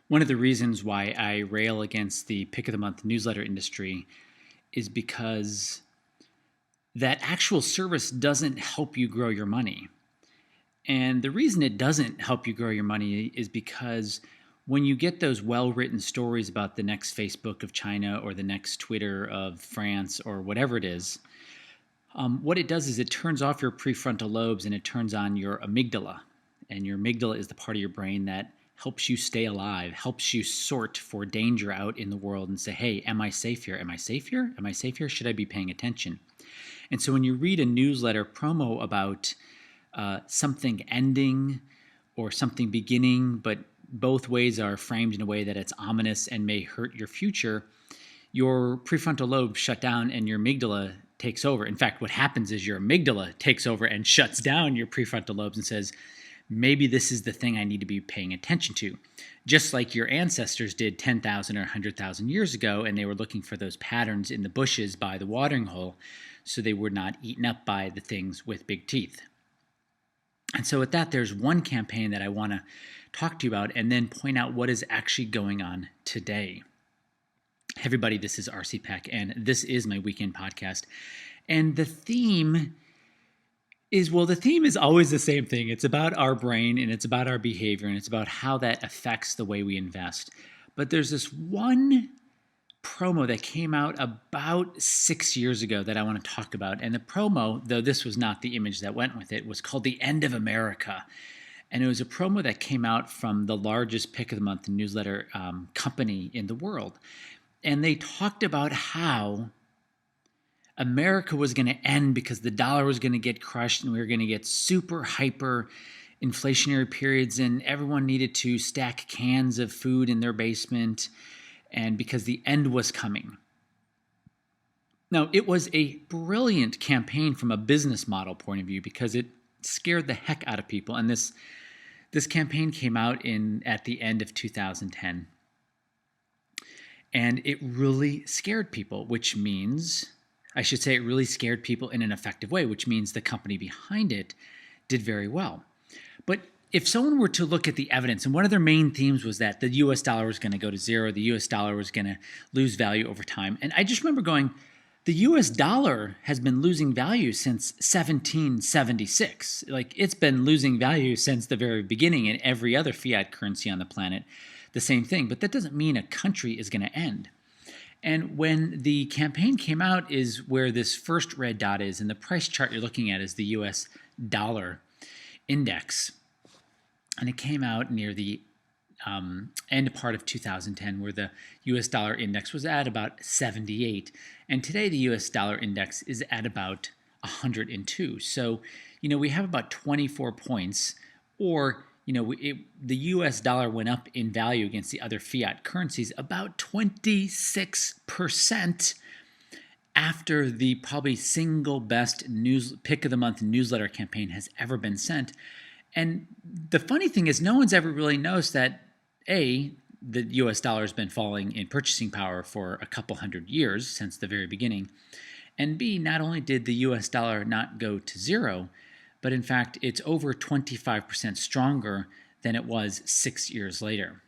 One of the reasons why I rail against the pick of the month newsletter industry is because that actual service doesn't help you grow your money. And the reason it doesn't help you grow your money is because when you get those well-written stories about the next Facebook of China or the next Twitter of France or whatever it is, what it does is it turns off your prefrontal lobes and it turns on your amygdala. And your amygdala is the part of your brain that helps you stay alive, helps you sort for danger out in the world and say, hey, am I safe here? Am I safe here? Am I safe here? Should I be paying attention? And so when you read a newsletter promo about something ending or something beginning, but both ways are framed in a way that it's ominous and may hurt your future, your prefrontal lobe shut down and your amygdala takes over. In fact, what happens is your amygdala takes over and shuts down your prefrontal lobes and says, maybe this is the thing I need to be paying attention to. Just like your ancestors did 10,000 or 100,000 years ago, and they were looking for those patterns in the bushes by the watering hole so they were not eaten up by the things with big teeth. And so with that, there's one campaign that I want to talk to you about and then point out what is actually going on today. Hey everybody, this is RC Peck, and this is my weekend podcast. And the theme is always the same thing. It's about our brain, and it's about our behavior, and it's about how that affects the way we invest. But there's this one promo that came out about 6 years ago that I want to talk about. And the promo, though this was not the image that went with it, was called The End of America. And it was a promo that came out from the largest pick of the month newsletter company in the world. And they talked about how America was going to end because the dollar was going to get crushed and we were going to get super hyper inflationary periods and everyone needed to stack cans of food in their basement and because the end was coming. Now, it was a brilliant campaign from a business model point of view because it scared the heck out of people. And this campaign came out at the end of 2010. And it really scared people, which means, I should say it really scared people in an effective way, which means the company behind it did very well. But if someone were to look at the evidence, and one of their main themes was that the US dollar was going to go to zero, the US dollar was going to lose value over time. And I just remember going, the US dollar has been losing value since 1776. Like, it's been losing value since the very beginning, and every other fiat currency on the planet, the same thing. But that doesn't mean a country is going to end. And when the campaign came out is where this first red dot is, and the price chart you're looking at is the US dollar index. And it came out near the end part of 2010 where the US dollar index was at about 78. And today the US dollar index is at about 102. So, we have about 24 points, or, the US dollar went up in value against the other fiat currencies about 26% after the probably single best pick of the month newsletter campaign has ever been sent. And the funny thing is, no one's ever really noticed that, A, the US dollar has been falling in purchasing power for a couple hundred years since the very beginning. And B, not only did the US dollar not go to zero, but in fact, it's over 25% stronger than it was 6 years later.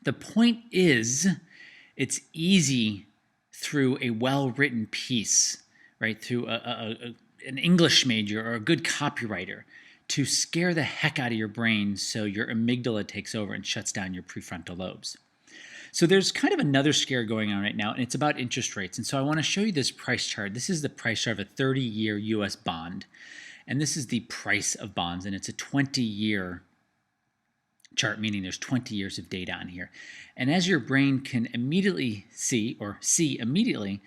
The point is, it's easy through a well-written piece, right, through an English major or a good copywriter, to scare the heck out of your brain so your amygdala takes over and shuts down your prefrontal lobes. So there's kind of another scare going on right now, and it's about interest rates. And so I want to show you this price chart. This is the price chart of a 30-year US bond. And this is the price of bonds, and it's a 20-year chart, meaning there's 20 years of data on here. And as your brain can immediately see immediately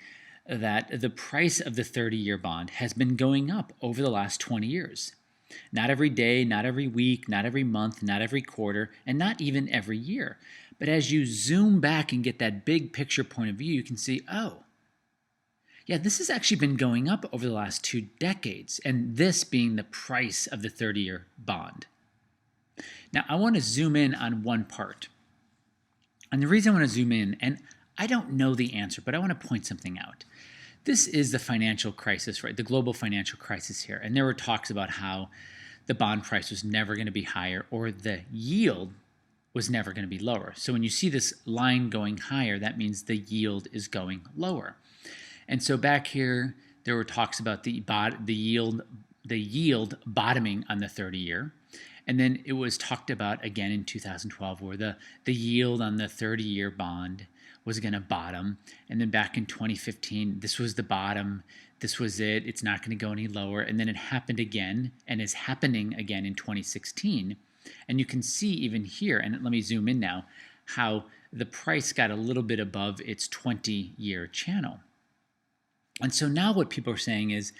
that the price of the 30-year bond has been going up over the last 20 years. Not every day, not every week, not every month, not every quarter, and not even every year. But as you zoom back and get that big picture point of view, you can see, oh, yeah, this has actually been going up over the last 2 decades, and this being the price of the 30-year bond. Now, I want to zoom in on one part. And the reason I want to zoom in, and I don't know the answer, but I want to point something out. This is the financial crisis, right? The global financial crisis here. And there were talks about how the bond price was never going to be higher, or the yield was never going to be lower. So when you see this line going higher, that means the yield is going lower. And so back here, there were talks about the yield bottoming on the 30-year. And then it was talked about again in 2012 where the yield on the 30-year bond was going to bottom. And then back in 2015, this was the bottom. This was it. It's not going to go any lower. And then it happened again and is happening again in 2016. And you can see even here, and let me zoom in now, how the price got a little bit above its 20-year channel. And so now what people are saying is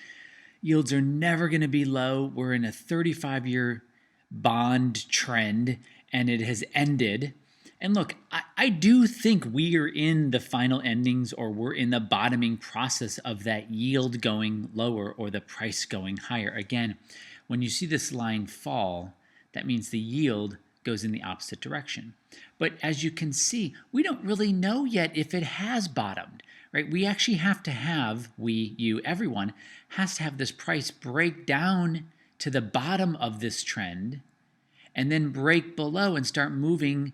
yields are never going to be low. We're in a 35-year bond trend, and it has ended. And look, I do think we are in the final endings, or we're in the bottoming process of that yield going lower or the price going higher. Again, when you see this line fall, that means the yield goes in the opposite direction. But as you can see, we don't really know yet if it has bottomed, right? We actually have to have, you, everyone, has to have this price break down to the bottom of this trend and then break below and start moving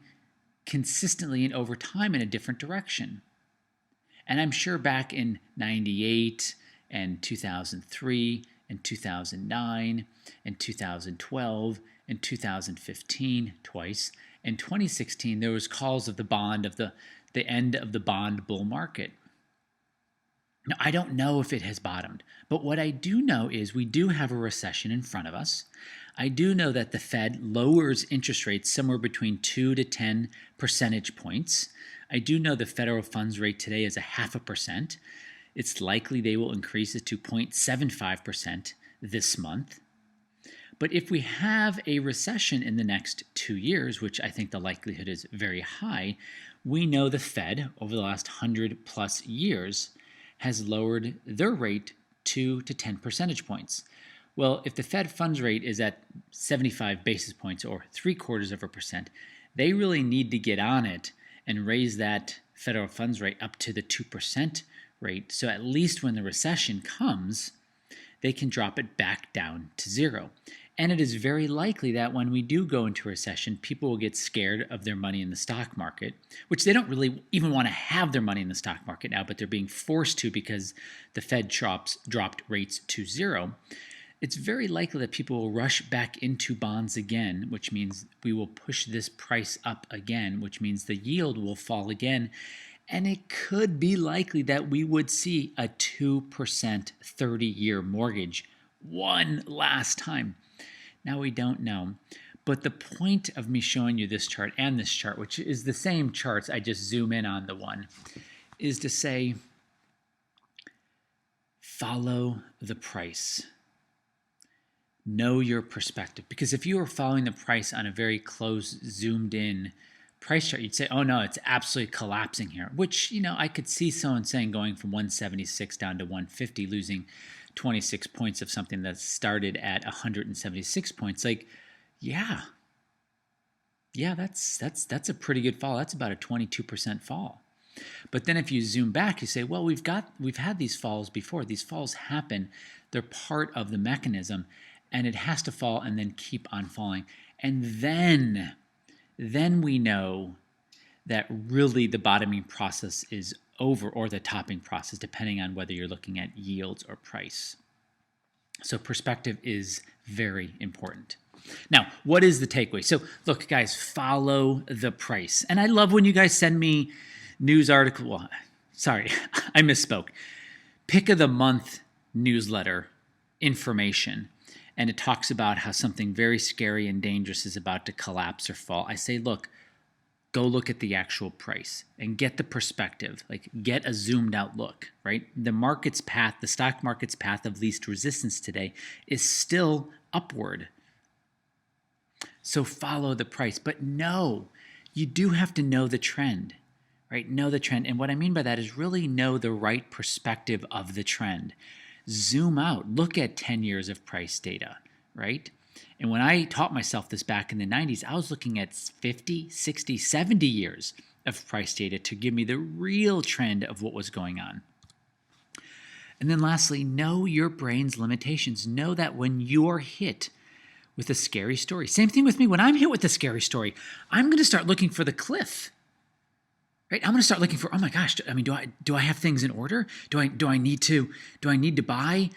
consistently and over time in a different direction. And I'm sure back in 98 and 2003 and 2009 and 2012 and 2015 twice, and 2016 there was calls of the bond of the end of the bond bull market. Now, I don't know if it has bottomed, but what I do know is we do have a recession in front of us. I do know that the Fed lowers interest rates somewhere between 2 to 10 percentage points. I do know the federal funds rate today is 0.5%. It's likely they will increase it to 0.75% this month. But if we have a recession in the next 2 years, which I think the likelihood is very high, we know the Fed over the last 100 plus years has lowered their rate 2 to 10 percentage points. Well, if the Fed funds rate is at 75 basis points or 0.75%, they really need to get on it and raise that federal funds rate up to the 2% rate. So at least when the recession comes, they can drop it back down to zero. And it is very likely that when we do go into a recession, people will get scared of their money in the stock market, which they don't really even want to have their money in the stock market now, but they're being forced to because the Fed dropped rates to zero. It's very likely that people will rush back into bonds again, which means we will push this price up again, which means the yield will fall again. And it could be likely that we would see a 2% 30-year mortgage one last time. Now, we don't know. But the point of me showing you this chart and this chart, which is the same charts, I just zoom in on the one, is to say, follow the price. Know your perspective. Because if you were following the price on a very close, zoomed in price chart, you'd say, oh no, it's absolutely collapsing here. Which, I could see someone saying going from 176 down to 150, losing 26 points of something that started at 176 points. Like, yeah, that's a pretty good fall. That's about a 22% fall. But then if you zoom back, you say, well, we've had these falls before. These falls happen. They're part of the mechanism, and it has to fall and then keep on falling. And then we know that really the bottoming process is over, or the topping process, depending on whether you're looking at yields or price. So perspective is very important. Now, what is the takeaway? So look, guys, follow the price. And I love when you guys send me news articles. Well, sorry, I misspoke. Pick of the month newsletter information. And it talks about how something very scary and dangerous is about to collapse or fall. I say, look, go look at the actual price and get the perspective, like get a zoomed out look, right? The market's path, the stock market's path of least resistance today is still upward. So follow the price, but no, you do have to know the trend, right? Know the trend. And what I mean by that is really know the right perspective of the trend. Zoom out, look at 10 years of price data, right? And when I taught myself this back in the 90s, I was looking at 50, 60, 70 years of price data to give me the real trend of what was going on. And then lastly, know your brain's limitations. Know that when you're hit with a scary story. Same thing with me. When I'm hit with a scary story, I'm going to start looking for the cliff. Right? I'm going to start looking for, oh my gosh, I mean, do I have things in order? Do I need to buy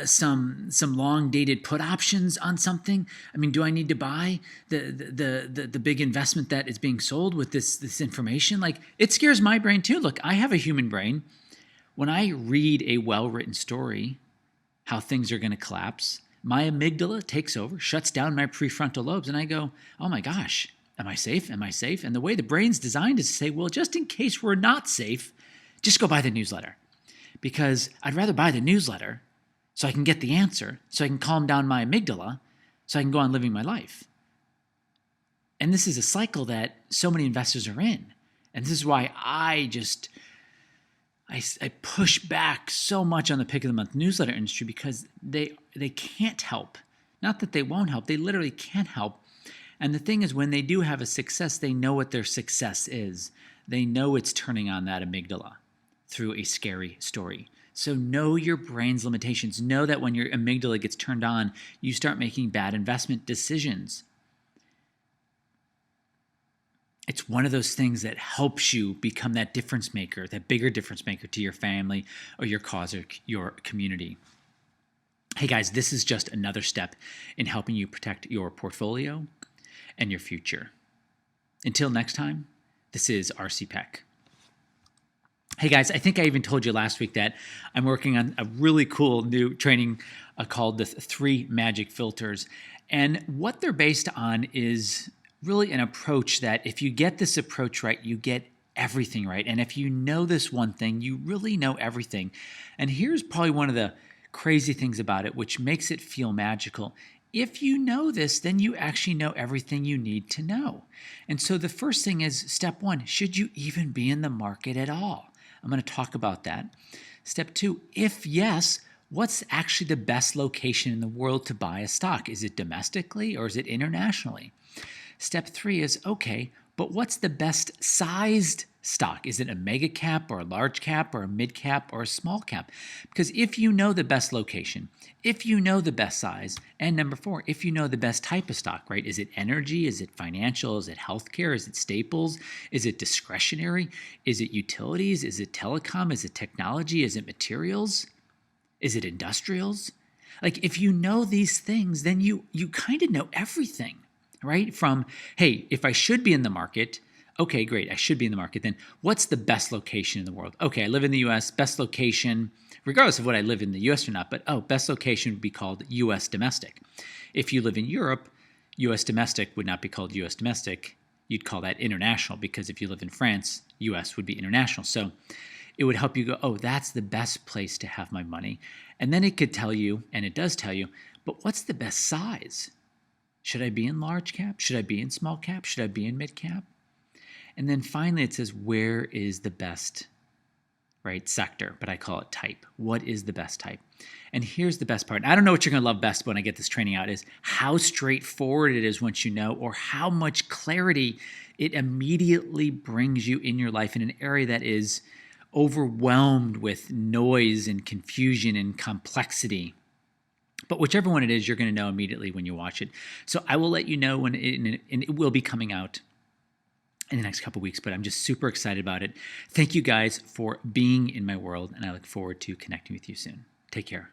some long dated put options on something? I mean, do I need to buy the big investment that is being sold with this information? Like, it scares my brain too. Look, I have a human brain. When I read a well-written story, how things are going to collapse, my amygdala takes over, shuts down my prefrontal lobes, and I go, oh my gosh, am I safe? Am I safe? And the way the brain's designed is to say, well, just in case we're not safe, just go buy the newsletter. Because I'd rather buy the newsletter so I can get the answer, so I can calm down my amygdala, so I can go on living my life. And this is a cycle that so many investors are in. And this is why I push back so much on the Pick of the Month newsletter industry, because they can't help. Not that they won't help, they literally can't help. And the thing is, when they do have a success, they know what their success is. They know it's turning on that amygdala through a scary story. So know your brain's limitations. Know that when your amygdala gets turned on, you start making bad investment decisions. It's one of those things that helps you become that difference maker, that bigger difference maker to your family or your cause or your community. Hey guys, this is just another step in helping you protect your portfolio and your future. Until next time, this is RC Peck. Hey guys, I think I even told you last week that I'm working on a really cool new training called the 3 Magic Filters. And what they're based on is really an approach that if you get this approach right, you get everything right. And if you know this one thing, you really know everything. And here's probably one of the crazy things about it, which makes it feel magical. If you know this, then you actually know everything you need to know. And so the first thing is, step 1, should you even be in the market at all? I'm going to talk about that. Step 2, if yes, what's actually the best location in the world to buy a stock? Is it domestically or is it internationally? Step 3 is, okay, but what's the best sized stock? Is it a mega cap or a large cap or a mid cap or a small cap? Because if you know the best location, if you know the best size, and number 4, if you know the best type of stock, right? Is it energy? Is it financial? Is it healthcare? Is it staples? Is it discretionary? Is it utilities? Is it telecom? Is it technology? Is it materials? Is it industrials? Like, if you know these things, then you kind of know everything. Right? From, hey, if I should be in the market, okay, great, I should be in the market. Then what's the best location in the world? Okay, I live in the US, best location, regardless of what I live in the US or not, but best location would be called US domestic. If you live in Europe, US domestic would not be called US domestic. You'd call that international, because if you live in France, US would be international. So it would help you go, oh, that's the best place to have my money. And then it could tell you, and it does tell you, but what's the best size? Should I be in large cap? Should I be in small cap? Should I be in mid cap? And then finally it says, where is the best, right, sector? But I call it type. What is the best type? And here's the best part. I don't know what you're going to love best when I get this training out, is how straightforward it is once you know, or how much clarity it immediately brings you in your life in an area that is overwhelmed with noise and confusion and complexity. But whichever one it is, you're going to know immediately when you watch it. So I will let you know when it will be coming out in the next couple of weeks, but I'm just super excited about it. Thank you guys for being in my world, and I look forward to connecting with you soon. Take care.